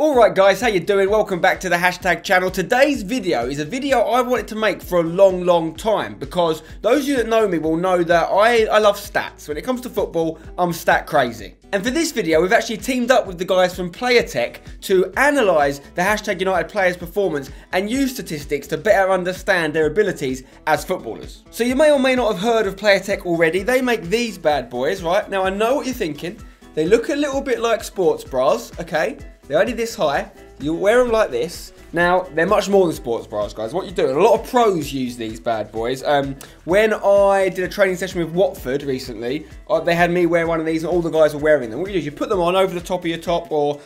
Alright guys, how you doing? Welcome back to the hashtag channel. Today's video is a video I've wanted to make for a long time because those of you that know me will know that I love stats. When it comes to football, I'm stat crazy. And for this video, we've actually teamed up with the guys from PLAYERTEK to analyse the hashtag United players' performance and use statistics to better understand their abilities as footballers. So you may or may not have heard of PLAYERTEK already. They make these bad boys, right? Now I know what you're thinking. They look a little bit like sports bras, okay? They're only this high. You wear them like this. Now, they're much more than sports bras, guys. What you do, and a lot of pros use these bad boys. When I did a training session with Watford recently, they had me wear one of these and all the guys were wearing them. What you do is you put them on over the top of your top or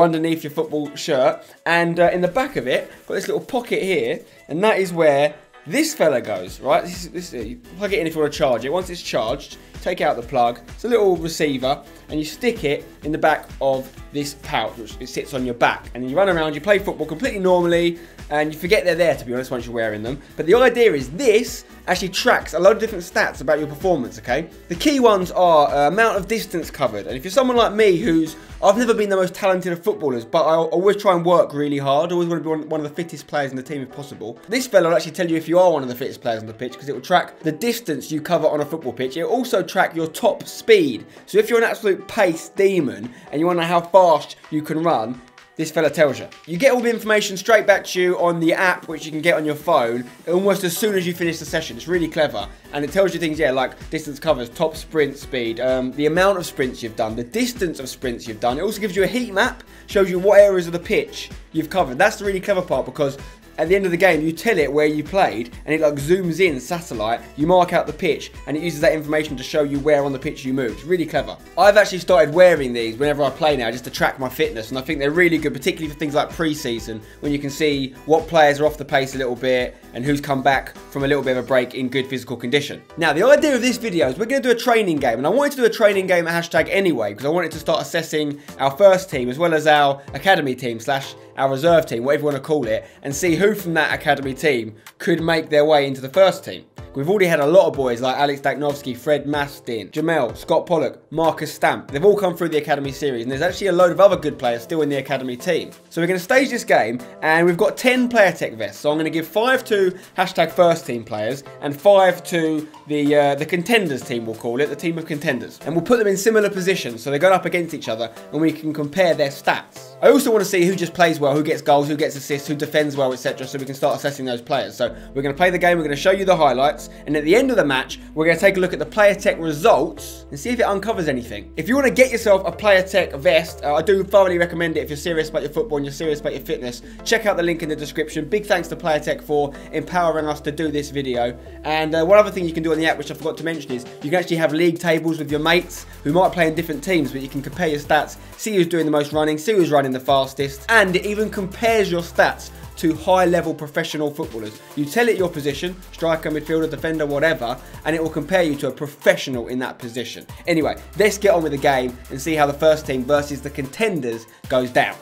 underneath your football shirt. And in the back of it, got this little pocket here. And that is where this fella goes, right? You plug it in if you want to charge it. Once it's charged, take out the plug. It's a little receiver, and you stick it in the back of this pouch, which it sits on your back. And then you run around, you play football completely normally, and you forget they're there, to be honest, once you're wearing them. But the idea is this actually tracks a lot of different stats about your performance, okay? The key ones are amount of distance covered. And if you're someone like me I've never been the most talented of footballers, but I always try and work really hard. I always want to be one of the fittest players in the team if possible. This fella will actually tell you if you are one of the fittest players on the pitch because it will track the distance you cover on a football pitch. It will also track your top speed. So if you're an absolute pace demon and you want to know how fast you can run, this fella tells you. You get all the information straight back to you on the app, which you can get on your phone almost as soon as you finish the session. It's really clever. And it tells you things, yeah, like distance covers, top sprint speed, the amount of sprints you've done, the distance of sprints you've done. It also gives you a heat map, shows you what areas of the pitch you've covered. That's the really clever part because at the end of the game, you tell it where you played, and it like zooms in satellite, you mark out the pitch, and it uses that information to show you where on the pitch you moved. It's really clever. I've actually started wearing these whenever I play now, just to track my fitness, and I think they're really good, particularly for things like pre-season, when you can see what players are off the pace a little bit, and who's come back from a little bit of a break in good physical condition. Now, the idea of this video is we're going to do a training game, and I wanted to do a training game at hashtag anyway, because I wanted to start assessing our first team, as well as our academy team / our reserve team, whatever you want to call it, and see who from that academy team could make their way into the first team. We've already had a lot of boys like Alex Daknovsky, Fred Mastin, Jamel, Scott Pollock, Marcus Stamp. They've all come through the academy series, and there's actually a load of other good players still in the academy team. So we're going to stage this game, and we've got 10 PLAYERTEK vests. So I'm going to give 5 to hashtag first team players, and 5 to the contenders team, we'll call it, the team of contenders. And we'll put them in similar positions, so they're going up against each other, and we can compare their stats. I also want to see who just plays well, who gets goals, who gets assists, who defends well, etc. so we can start assessing those players. So we're going to play the game, we're going to show you the highlights, and at the end of the match, we're going to take a look at the PLAYERTEK results and see if it uncovers anything. If you want to get yourself a PLAYERTEK vest, I do thoroughly recommend it if you're serious about your football and you're serious about your fitness. Check out the link in the description. Big thanks to PLAYERTEK for empowering us to do this video. And one other thing you can do on the app, which I forgot to mention, is you can actually have league tables with your mates who might play in different teams, but you can compare your stats, see who's doing the most running, see who's running the fastest, and it even compares your stats to high-level professional footballers. You tell it your position, striker, midfielder, defender, whatever, and it will compare you to a professional in that position. Anyway, let's get on with the game and see how the first team versus the contenders goes down.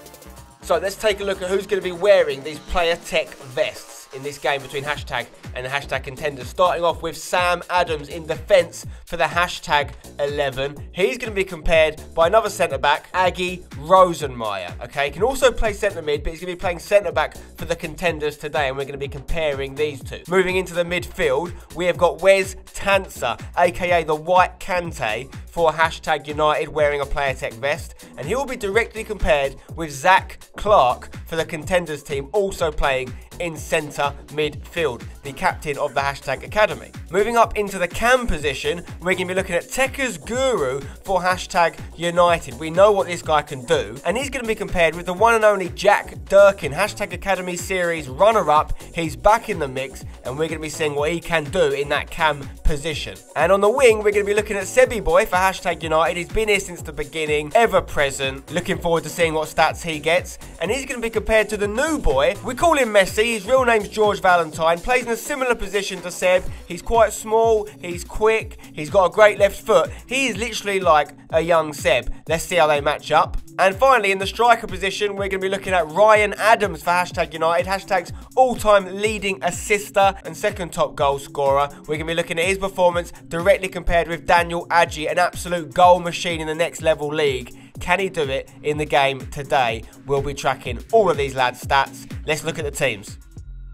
So let's take a look at who's going to be wearing these PLAYERTEK vests in this game between hashtag and the hashtag contenders. Starting off with Sam Adams in defence for the hashtag 11. He's going to be compared by another centre-back, Aggie Rosenmeyer. Okay, he can also play centre-mid, but he's going to be playing centre-back for the contenders today, and we're going to be comparing these two. Moving into the midfield, we have got Wes Tanser, aka the White Kante, for hashtag United, wearing a PLAYERTEK vest, and he will be directly compared with Zach Clark for the contenders team, also playing in centre midfield, the captain of the hashtag academy. Moving up into the cam position, we're going to be looking at Tekker's Guru for hashtag United. We know what this guy can do, and he's going to be compared with the one and only Jack Durkin, hashtag academy series runner-up. He's back in the mix, and we're going to be seeing what he can do in that cam position. And on the wing, we're going to be looking at Sebi Boy for hashtag United. He's been here since the beginning, ever present. Looking forward to seeing what stats he gets, and he's going to be compared to the new boy. We call him Messi. His real name's George Valentine, plays in a similar position to Seb. He's quite small, he's quick, he's got a great left foot. He is literally like a young Seb. Let's see how they match up. And finally, in the striker position, we're going to be looking at Ryan Adams for hashtag United, hashtag's all-time leading assister and second top goal scorer. We're going to be looking at his performance directly compared with Daniel Adji, an absolute goal machine in the next level league. Can he do it in the game today? We'll be tracking all of these lads' stats. Let's look at the teams.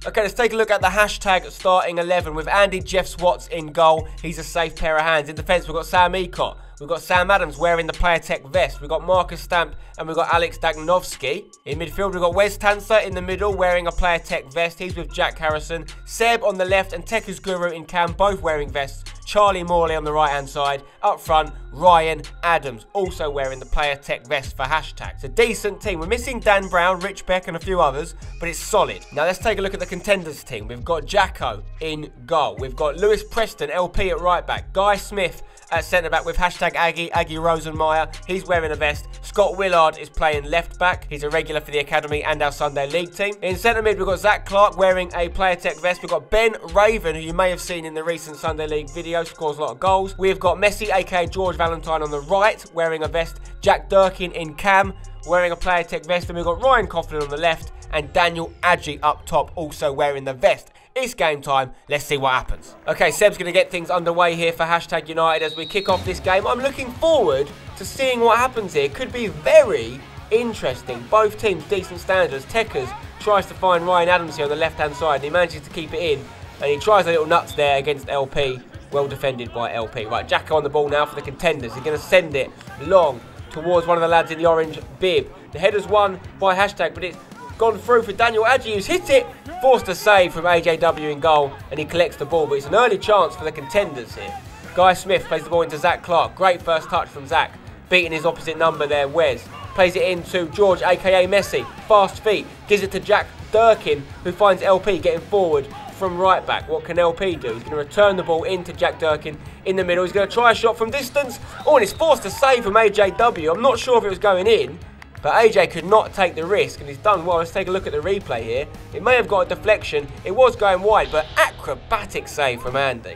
Okay, let's take a look at the hashtag starting 11 with Andy Jeff Swats in goal. He's a safe pair of hands. In defence, we've got Sam Ecott. We've got Sam Adams wearing the PLAYERTEK vest. We've got Marcus Stamp and we've got Alex Dagnovsky. In midfield, we've got Wes Tanser in the middle wearing a PLAYERTEK vest. He's with Jack Harrison. Seb on the left and Tekka's Guru in cam, both wearing vests. Charlie Morley on the right-hand side. Up front, Ryan Adams, also wearing the PLAYERTEK vest for hashtag. It's a decent team. We're missing Dan Brown, Rich Beck and a few others, but it's solid. Now let's take a look at the contenders team. We've got Jacko in goal. We've got Lewis Preston, LP at right back. Guy Smith at centre back with hashtag Aggie Rosenmeyer. He's wearing a vest. Scott Willard is playing left back. He's a regular for the academy and our Sunday League team. In centre mid, we've got Zach Clark wearing a PLAYERTEK vest. We've got Ben Raven, who you may have seen in the recent Sunday League video, scores a lot of goals. We've got Messi, aka George Valentine, on the right wearing a vest. Jack Durkin in cam wearing a PLAYERTEK vest. And we've got Ryan Coughlin on the left and Daniel Adji up top also wearing the vest. It's game time. Let's see what happens. Okay, Seb's going to get things underway here for hashtag United as we kick off this game. I'm looking forward to seeing what happens here. Could be very interesting. Both teams decent standards. Tekka's tries to find Ryan Adams here on the left-hand side and he manages to keep it in. And he tries a little nuts there against LP. Well defended by LP. Right, Jacko on the ball now for the contenders. He's going to send it long towards one of the lads in the orange bib. The header's won by hashtag, but it's gone through for Daniel Adji, who's hit it. Forced a save from AJW in goal, and he collects the ball, but it's an early chance for the contenders here. Guy Smith plays the ball into Zach Clark. Great first touch from Zach, beating his opposite number there, Wes. Plays it into George, aka Messi. Fast feet, gives it to Jack Durkin, who finds LP getting forward from right back. What can LP do? He's going to return the ball into Jack Durkin in the middle. He's going to try a shot from distance. Oh, and it's forced a save from AJW. I'm not sure if it was going in, but AJ could not take the risk, and he's done well. Let's take a look at the replay here. It may have got a deflection. It was going wide, but acrobatic save from Andy.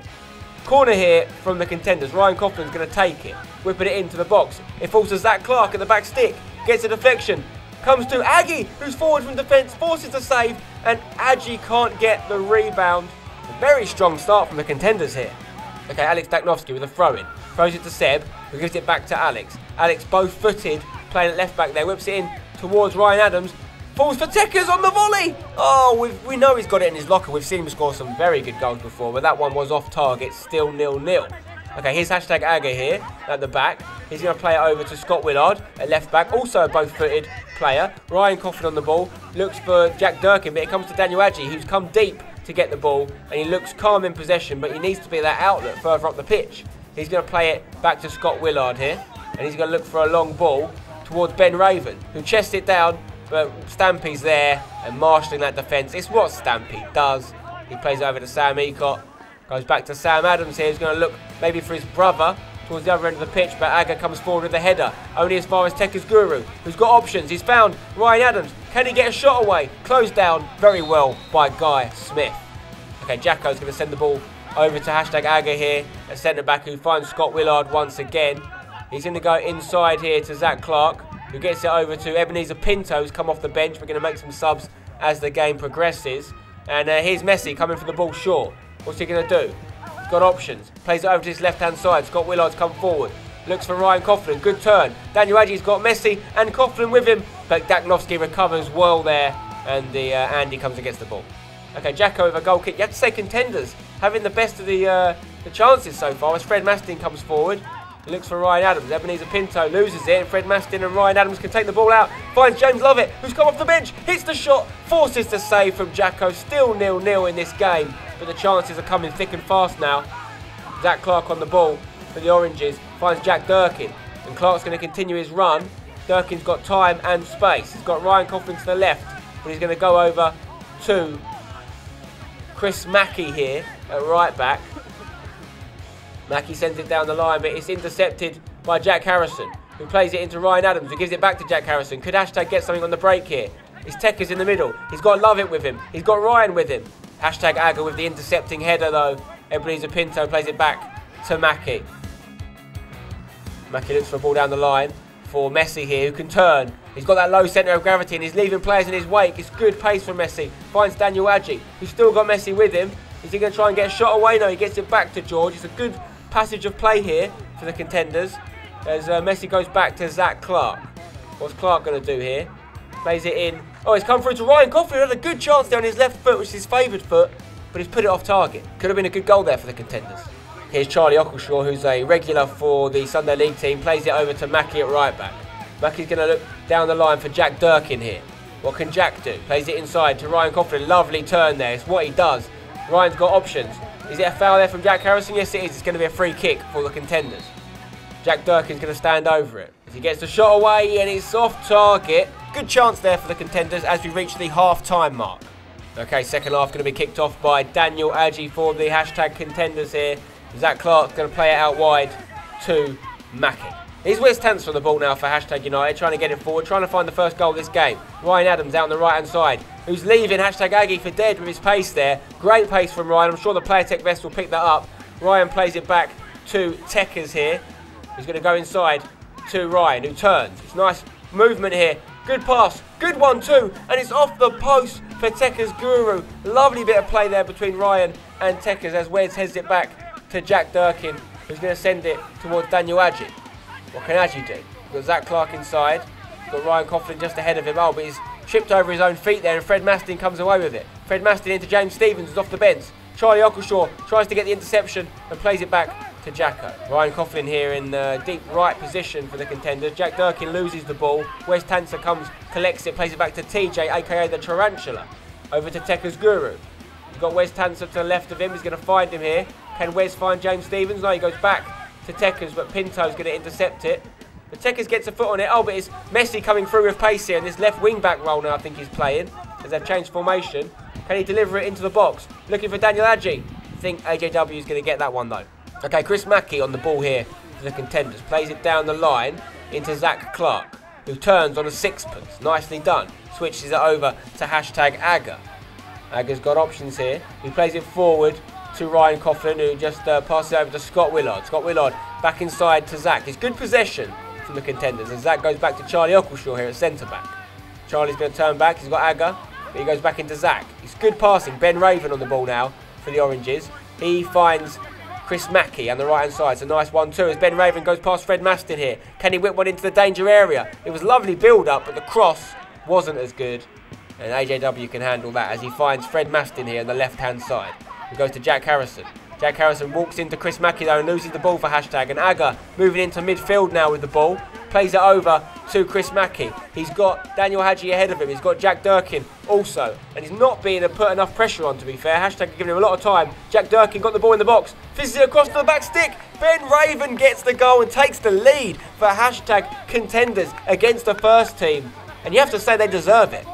Corner here from the contenders. Ryan Coughlin's going to take it, whipping it into the box. It falls to Zach Clark at the back stick. Gets a deflection. Comes to Aggie, who's forward from defence, forces the save, and Aggie can't get the rebound. A very strong start from the contenders here. Okay, Alex Dagnovsky with a throw-in. Throws it to Seb, who gives it back to Alex. Alex both-footed, playing at left back there, whips it in towards Ryan Adams, falls for Tekka's on the volley. Oh, we know he's got it in his locker. We've seen him score some very good goals before, but that one was off target, still 0-0. Okay, here's hashtag Aga here at the back. He's going to play it over to Scott Willard at left back, also a both-footed player. Ryan Coughlin on the ball, looks for Jack Durkin, but it comes to Daniel Adji, who's come deep to get the ball, and he looks calm in possession, but he needs to be that outlet further up the pitch. He's going to play it back to Scott Willard here, and he's going to look for a long ball towards Ben Raven, who chests it down, but Stampy's there and marshalling that defence. It's what Stampy does. He plays it over to Sam Ecott, goes back to Sam Adams here, who's going to look maybe for his brother towards the other end of the pitch, but Aga comes forward with the header, only as far as Tekka's Guru, who's got options. He's found Ryan Adams. Can he get a shot away? Closed down very well by Guy Smith. Okay, Jacko's going to send the ball over to hashtag Aga here, a centre-back who finds Scott Willard once again. He's going to go inside here to Zach Clark, who gets it over to Ebenezer Pinto, who's come off the bench. We're going to make some subs as the game progresses. And here's Messi coming for the ball short. What's he going to do? He's got options. Plays it over to his left-hand side. Scott Willard's come forward. Looks for Ryan Coughlin. Good turn. Daniel Adji's got Messi and Coughlin with him. But Dagnovsky recovers well there. And Andy comes and gets the ball. Okay, Jacko with a goal kick. You have to say contenders having the best of the chances so far as Fred Mastin comes forward. He looks for Ryan Adams. Ebenezer Pinto loses it, and Fred Mastin and Ryan Adams can take the ball out. Finds James Lovett, who's come off the bench, hits the shot, forces the save from Jacko. Still 0-0 in this game, but the chances are coming thick and fast now. Zach Clark on the ball for the Oranges, finds Jack Durkin, and Clark's going to continue his run. Durkin's got time and space. He's got Ryan Coughlin to the left, but he's going to go over to Chris Mackey here at right back. Mackey sends it down the line, but it's intercepted by Jack Harrison, who plays it into Ryan Adams, who gives it back to Jack Harrison. Could hashtag get something on the break here? His Tekka's in the middle. He's got Lovett with him. He's got Ryan with him. Hashtag Aga with the intercepting header, though. Ebenezer Pinto plays it back to Mackey. Mackey looks for a ball down the line for Messi here, who can turn. He's got that low centre of gravity, and he's leaving players in his wake. It's good pace from Messi. Finds Daniel Adji, who's still got Messi with him. Is he going to try and get a shot away? No, he gets it back to George. It's a good passage of play here for the contenders. as Messi goes back to Zach Clark. What's Clark going to do here? Plays it in. Oh, it's come through to Ryan Coughlin. Had a good chance there on his left foot, which is his favoured foot, but he's put it off target. Could have been a good goal there for the Contenders. Here's Charlie Ockleshaw, who's a regular for the Sunday League team. Plays it over to Mackie at right back. Mackie's going to look down the line for Jack Durkin here. What can Jack do? Plays it inside to Ryan Coughlin. Lovely turn there. It's what he does. Ryan's got options. Is it a foul there from Jack Harrison? Yes, it is. It's going to be a free kick for the Contenders. Jack Durkin's going to stand over it. As he gets the shot away and it's off target. Good chance there for the Contenders as we reach the half-time mark. Okay, second half going to be kicked off by Daniel Adji for the hashtag Contenders here. Zach Clark's going to play it out wide to Mackie. Here's Wes Tance on the ball now for hashtag United, trying to get it forward, trying to find the first goal of this game. Ryan Adams out on the right-hand side, who's leaving hashtag Aggie for dead with his pace there. Great pace from Ryan. I'm sure the PLAYERTEK vest will pick that up. Ryan plays it back to Tekers here. He's going to go inside to Ryan, who turns. It's nice movement here. Good pass. Good one too. And it's off the post for Tekers Guru. Lovely bit of play there between Ryan and Tekers as Wes heads it back to Jack Durkin, who's going to send it towards Daniel Adji. What can Adji do? We've got Zach Clark inside. We've got Ryan Coughlin just ahead of him. Oh, but he's tripped over his own feet there and Fred Mastin comes away with it. Fred Mastin into James Stephens, who's off the bench. Charlie Ockleshaw tries to get the interception and plays it back to Jacko. Ryan Coughlin here in deep right position for the Contenders. Jack Durkin loses the ball. Wes Tanser comes, collects it, plays it back to TJ, aka the Tarantula. Over to Tekers Guru. We've got Wes Tanser to the left of him. He's going to find him here. Can Wes find James Stephens? No, he goes back to Tekers, but Pinto's going to intercept it. But Tekers gets a foot on it. Oh, but it's Messi coming through with pace here, and this left wing-back role now I think he's playing, as they've changed formation. Can he deliver it into the box? Looking for Daniel Adji. I think AJW is going to get that one, though. Okay, Chris Mackie on the ball here for the Contenders. Plays it down the line into Zach Clark, who turns on a sixpence. Nicely done. Switches it over to hashtag Aga. Aga's got options here. He plays it forward to Ryan Coughlin, who just passes it over to Scott Willard. Scott Willard back inside to Zach. It's good possession from the Contenders, and Zach goes back to Charlie Ockleshaw here at centre-back. Charlie's going to turn back. He's got Aga, but he goes back into Zach. It's good passing. Ben Raven on the ball now for the Oranges. He finds Chris Mackie on the right-hand side. It's a nice 1-2 as Ben Raven goes past Fred Mastin here. Can he whip one into the danger area? It was lovely build-up, but the cross wasn't as good. And AJW can handle that as he finds Fred Mastin here on the left-hand side. He goes to Jack Harrison. Jack Harrison walks into Chris Mackie though and loses the ball for hashtag. And Aga moving into midfield now with the ball. Plays it over to Chris Mackie. He's got Daniel Hadji ahead of him. He's got Jack Durkin also. And he's not being put enough pressure on, to be fair. Hashtag giving him a lot of time. Jack Durkin got the ball in the box. Fizzes it across to the back stick. Ben Raven gets the goal and takes the lead for hashtag Contenders against the first team. And you have to say they deserve it.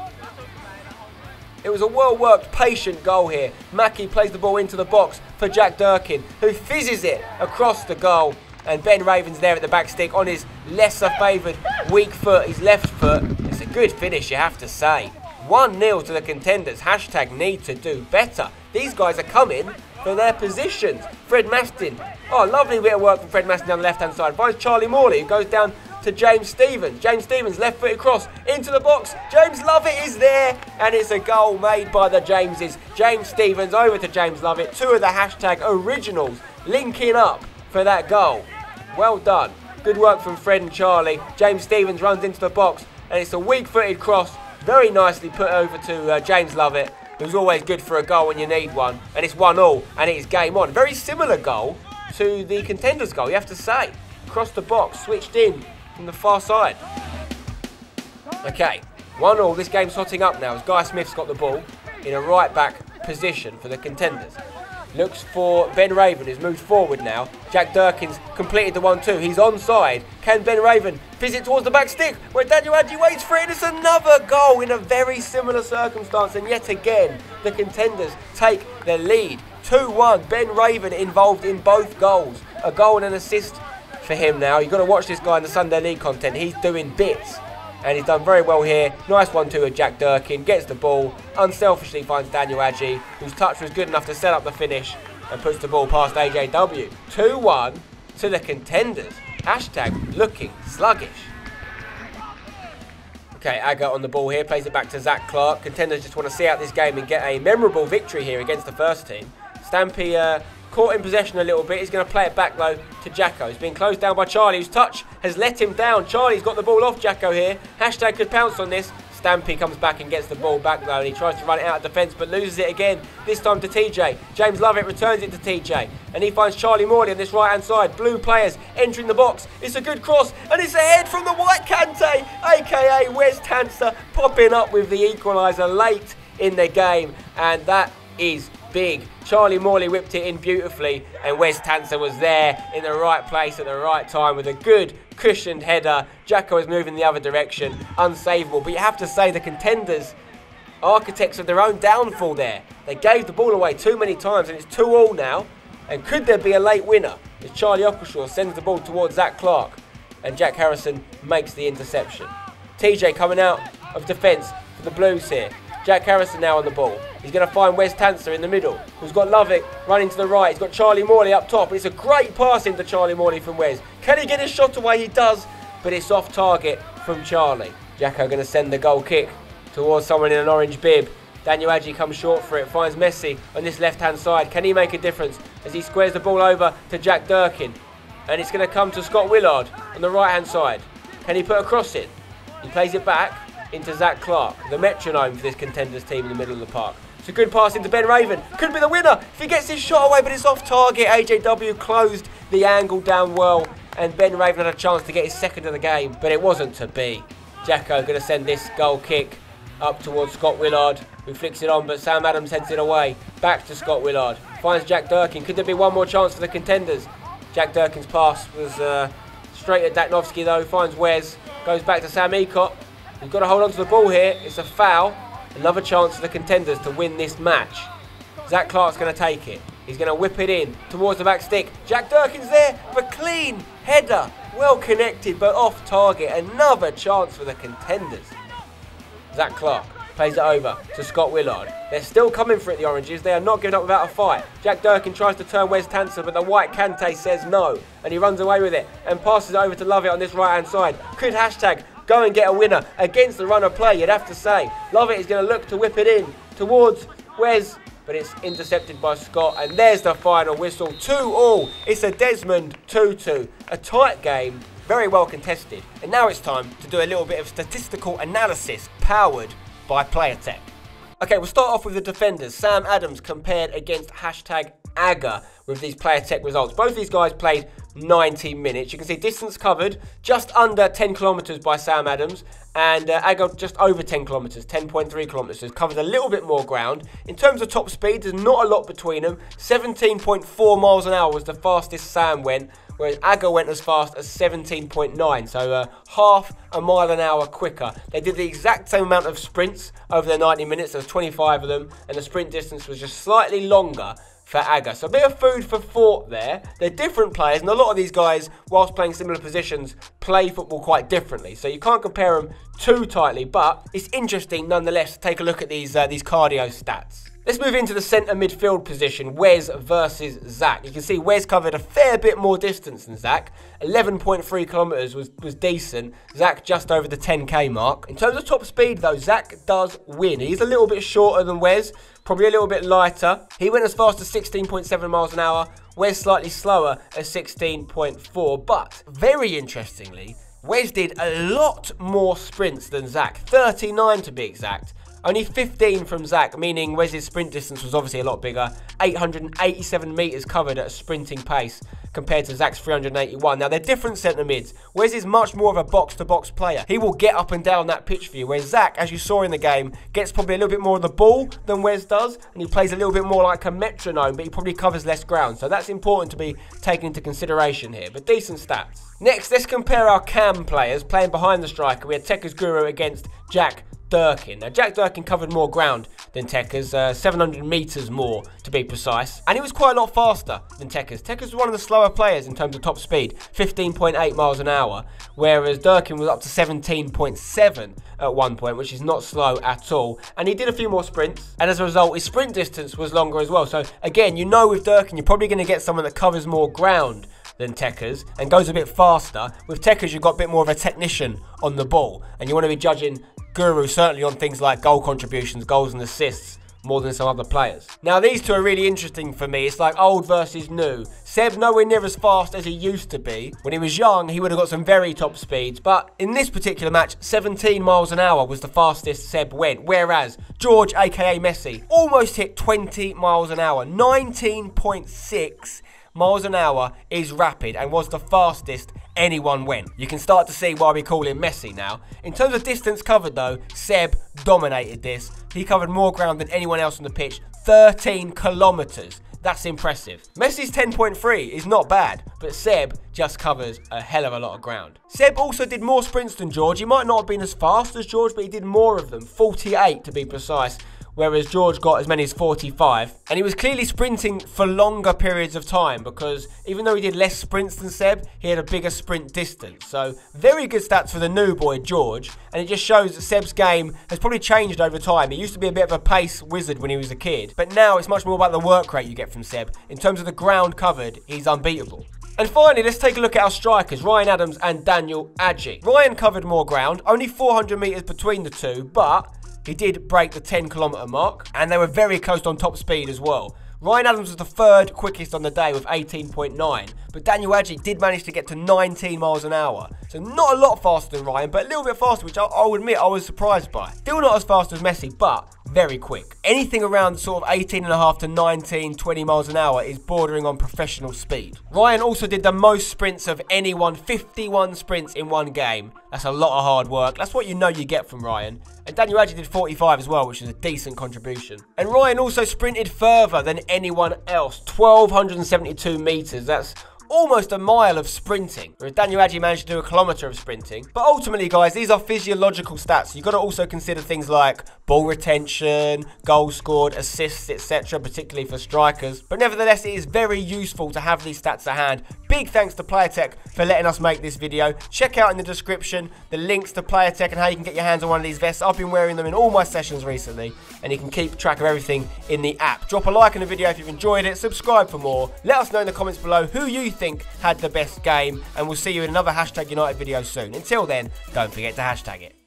It was a well-worked, patient goal here. Mackie plays the ball into the box for Jack Durkin, who fizzes it across the goal. And Ben Raven's there at the back stick on his lesser favoured weak foot, his left foot. It's a good finish, you have to say. 1-0 to the Contenders. Hashtag need to do better. These guys are coming for their positions. Fred Mastin. Oh, lovely bit of work from Fred Mastin down the left-hand side. Finds Charlie Morley, who goes down to James Stephens. James Stephens left-footed cross into the box. James Lovett is there, and it's a goal made by the Jameses. James Stephens over to James Lovett. Two of the hashtag originals linking up for that goal. Well done. Good work from Fred and Charlie. James Stephens runs into the box, and it's a weak-footed cross. Very nicely put over to James Lovett, who's always good for a goal when you need one. And it's 1-1, and it is game on. Very similar goal to the Contenders goal, you have to say. Across the box, switched in from the far side. Okay, 1-1. This game's hotting up now as Guy Smith's got the ball in a right back position for the Contenders. Looks for Ben Raven, who's moved forward now. Jack Durkin's completed the 1-2. He's onside. Can Ben Raven visit towards the back stick where Daniel Adji waits for it? And it's another goal in a very similar circumstance. And yet again, the Contenders take the lead. 2-1. Ben Raven involved in both goals. A goal and an assist for him now. You've got to watch this guy in the Sunday League content. He's doing bits. And he's done very well here. Nice 1-2 with Jack Durkin. Gets the ball. Unselfishly finds Daniel Adji, whose touch was good enough to set up the finish. And puts the ball past AJW. 2-1 to the Contenders. Hashtag looking sluggish. Okay, Aga on the ball here. Plays it back to Zach Clark. Contenders just want to see out this game and get a memorable victory here against the first team. Stampy Caught in possession a little bit. He's going to play it back though to Jacko. He's being closed down by Charlie, whose touch has let him down. Charlie's got the ball off Jacko here. Hashtag could pounce on this. Stampy comes back and gets the ball back though, and he tries to run it out of defence but loses it again, this time to TJ. James Lovett returns it to TJ, and he finds Charlie Morley on this right hand side. Blue players entering the box. It's a good cross, and it's a head from the white Kante, aka Wes Tanser, popping up with the equaliser late in the game, and that is big. Charlie Morley whipped it in beautifully, and Wes Tanser was there in the right place at the right time with a good cushioned header. Jacko is moving the other direction, unsavable. But you have to say the Contenders, architects of their own downfall there. They gave the ball away too many times, and it's 2-2 now. And could there be a late winner? As Charlie Ockershaw sends the ball towards Zach Clark, and Jack Harrison makes the interception. TJ coming out of defence for the Blues here. Jack Harrison now on the ball. He's going to find Wes Tanser in the middle, who's got Lovett running to the right. He's got Charlie Morley up top. It's a great pass into Charlie Morley from Wes. Can he get his shot away? He does, but it's off target from Charlie. Jacko going to send the goal kick towards someone in an orange bib. Daniel Adji comes short for it, finds Messi on this left-hand side. Can he make a difference as he squares the ball over to Jack Durkin? And it's going to come to Scott Willard on the right-hand side. Can he put a cross in? He plays it back into Zach Clark, the metronome for this Contenders team in the middle of the park. It's a good pass into Ben Raven. Could be the winner if he gets his shot away, but it's off target. AJW closed the angle down well, and Ben Raven had a chance to get his second of the game, but it wasn't to be. Jacko going to send this goal kick up towards Scott Willard, who flicks it on, but Sam Adams heads it away. Back to Scott Willard. Finds Jack Durkin. Could there be one more chance for the Contenders? Jack Durkin's pass was straight at Daknovsky though. Finds Wes. Goes back to Sam Ecott. We've got to hold on to the ball here. It's a foul. Another chance for the Contenders to win this match. Zach Clark's going to take it. He's going to whip it in towards the back stick. Jack Durkin's there for a clean header. Well connected, but off target. Another chance for the Contenders. Zach Clark plays it over to Scott Willard. They're still coming for it, the Oranges. They are not giving up without a fight. Jack Durkin tries to turn Wes Tanser, but the white Kante says no. And he runs away with it and passes it over to Lovett on this right-hand side. Could hashtag go and get a winner against the run of play, you'd have to say. Lovett is going to look to whip it in towards Wes, but it's intercepted by Scott, and there's the final whistle. 2-2. It's a Desmond 2-2. A tight game, very well contested. And now it's time to do a little bit of statistical analysis powered by PLAYERTEK. Okay, we'll start off with the defenders. Sam Adams compared against hashtag Aga with these PLAYERTEK results. Both these guys played 90 minutes. You can see distance covered just under 10 kilometres by Sam Adams, and Aga just over 10 kilometres, 10.3 kilometres, covered a little bit more ground. In terms of top speed, there's not a lot between them. 17.4 miles an hour was the fastest Sam went, whereas Aga went as fast as 17.9, so half a mile an hour quicker. They did the exact same amount of sprints over the 90 minutes, there was 25 of them, and the sprint distance was just slightly longer for Aga. So a bit of food for thought there. They're different players, and a lot of these guys, whilst playing similar positions, play football quite differently. So you can't compare them too tightly, but it's interesting nonetheless to take a look at these cardio stats. Let's move into the centre midfield position, Wes versus Zach. You can see Wes covered a fair bit more distance than Zach. 11.3 kilometres was decent. Zach just over the 10k mark. In terms of top speed though, Zach does win. He's a little bit shorter than Wes, probably a little bit lighter. He went as fast as 16.7 miles an hour. Wes slightly slower at 16.4. But very interestingly, Wes did a lot more sprints than Zach. 39 to be exact. Only 15 from Zach, meaning Wes's sprint distance was obviously a lot bigger. 887 metres covered at a sprinting pace compared to Zach's 381. Now, they're different centre mids. Wes is much more of a box-to-box player. He will get up and down that pitch for you, whereas Zach, as you saw in the game, gets probably a little bit more of the ball than Wes does, and he plays a little bit more like a metronome, but he probably covers less ground. So that's important to be taken into consideration here, but decent stats. Next, let's compare our cam players playing behind the striker. We had Tekker's Guru against Jack Durkin. Now, Jack Durkin covered more ground than Tekker's, 700 metres more to be precise, and he was quite a lot faster than Tekker's. Tekker's was one of the slower players in terms of top speed, 15.8 miles an hour, whereas Durkin was up to 17.7 at one point, which is not slow at all, and he did a few more sprints, and as a result his sprint distance was longer as well. So again, you know, with Durkin you're probably going to get someone that covers more ground than Tekker's and goes a bit faster. With Tekker's you've got a bit more of a technician on the ball, and you want to be judging Guru certainly on things like goal contributions, goals and assists more than some other players. Now, these two are really interesting for me. It's like old versus new. Seb nowhere near as fast as he used to be. When he was young, he would have got some very top speeds, but in this particular match, 17 miles an hour was the fastest Seb went, whereas George, aka Messi, almost hit 20 miles an hour. 19.6 miles an hour is rapid and was the fastest anyone went. You can start to see why we call him Messi now. In terms of distance covered though, Seb dominated this. He covered more ground than anyone else on the pitch, 13 kilometres. That's impressive. Messi's 10.3 is not bad, but Seb just covers a hell of a lot of ground. Seb also did more sprints than George. He might not have been as fast as George, but he did more of them, 48 to be precise, whereas George got as many as 45. And he was clearly sprinting for longer periods of time because even though he did less sprints than Seb, he had a bigger sprint distance. So very good stats for the new boy, George. And it just shows that Seb's game has probably changed over time. He used to be a bit of a pace wizard when he was a kid, but now it's much more about the work rate you get from Seb. In terms of the ground covered, he's unbeatable. And finally, let's take a look at our strikers, Ryan Adams and Daniel Adji. Ryan covered more ground, only 400 metres between the two, but he did break the 10-kilometre mark, and they were very close on top speed as well. Ryan Adams was the third quickest on the day with 18.9, but Daniel Adji did manage to get to 19 miles an hour. So not a lot faster than Ryan, but a little bit faster, which I'll admit I was surprised by. Still not as fast as Messi, but very quick. Anything around sort of 18.5 to 19, 20 miles an hour is bordering on professional speed. Ryan also did the most sprints of anyone, 51 sprints in one game. That's a lot of hard work. That's what you know you get from Ryan. And Daniel Adji did 45 as well, which is a decent contribution. And Ryan also sprinted further than anyone else, 1,272 metres. That's almost a mile of sprinting, whereas Daniel Adji managed to do a kilometre of sprinting. But ultimately, guys, these are physiological stats. You've got to also consider things like ball retention, goals scored, assists, etc., particularly for strikers. But nevertheless, it is very useful to have these stats at hand. Big thanks to PLAYERTEK for letting us make this video. Check out in the description the links to PLAYERTEK and how you can get your hands on one of these vests. I've been wearing them in all my sessions recently, and you can keep track of everything in the app. Drop a like on the video if you've enjoyed it. Subscribe for more. Let us know in the comments below who you think had the best game, and we'll see you in another #United video soon. Until then, don't forget to hashtag it.